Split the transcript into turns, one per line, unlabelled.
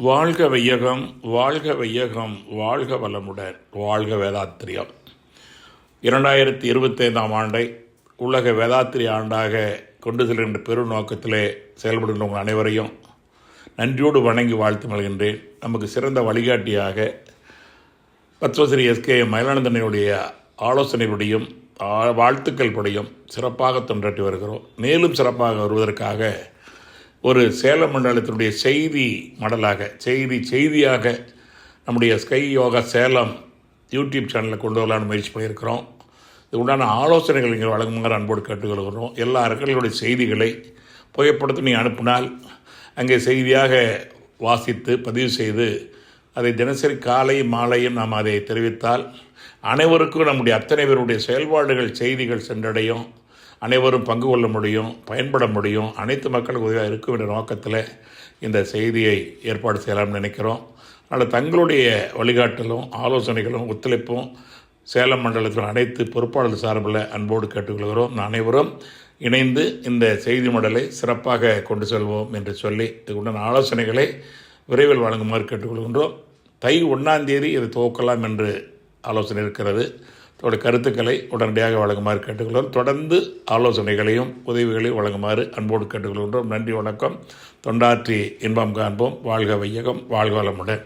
வாழ்க வையகம், வாழ்க வையகம், வாழ்க வளமுடன், வாழ்க வேதாத்திரியம். 2025ஆம் ஆண்டை உலக வேதாத்திரி ஆண்டாக கொண்டு செல்கின்ற பெரும் நோக்கத்திலே செயல்படுகின்ற உங்கள் அனைவரையும் நன்றியோடு வணங்கி வாழ்த்து மல்கின்றேன். நமக்கு சிறந்த வழிகாட்டியாக பத்மஸ்ரீ எஸ்கே மயிலானந்தனுடைய ஆலோசனையுடையும் வாழ்த்துக்கள் படியும் சிறப்பாக தொண்டாற்றி வருகிறோம். மேலும் சிறப்பாக வருவதற்காக ஒரு சேலம் மண்டலத்தினுடைய செய்தி மடலாக செய்தியாக நம்முடைய ஸ்கை யோகா சேலம் யூடியூப் சேனலில் கொண்டு வரலான்னு முயற்சி பண்ணியிருக்கிறோம். இது உண்டான ஆலோசனைகள் நீங்கள் வழங்குமாறு அன்போடு கேட்டுக்கொள்கிறோம். எல்லா அறக்கர்களுடைய செய்திகளை புகைப்படத்தை நீ அனுப்பினால் அங்கே செய்தியாக வாசித்து பதிவு செய்து அதை தினசரி காலை மாலையும் நாம் அதை தெரிவித்தால் அனைவருக்கும் நம்முடைய அத்தனை பேருடைய செயல்பாடுகள் செய்திகள் சென்றடையும், அனைவரும் பங்கு கொள்ள முடியும், பயன்பட முடியும், அனைத்து மக்களுக்கு உதவியாக இருக்கும் என்ற நோக்கத்தில் இந்த செய்தியை ஏற்பாடு செய்யலாம்னு நினைக்கிறோம். அதனால் தங்களுடைய வழிகாட்டலும் ஆலோசனைகளும் ஒத்துழைப்பும் சேலம் மண்டலத்தில் அனைத்து பொறுப்பாளர் சார்பில் அன்போடு கேட்டுக்கொள்கிறோம். அனைவரும் இணைந்து இந்த செய்தி மடலை சிறப்பாக கொண்டு செல்வோம் என்று சொல்லி இதுக்குண்டான ஆலோசனைகளை விரைவில் வழங்குமாறு கேட்டுக்கொள்கின்றோம். தை 1ஆம் தேதி இது துவக்கலாம் என்று ஆலோசனை இருக்கிறது. தோடைய கருத்துக்களை உடனடியாக வழங்குமாறு கேட்டுக்கொள்கிறோம். தொடர்ந்து ஆலோசனைகளையும் உதவிகளையும் வழங்குமாறு அன்போடு கேட்டுக்கொள்கின்றோம். நன்றி, வணக்கம். தொண்டாற்றி இன்பம் காண்போம். வாழ்க வையகம், வாழ்க வளமுடன்.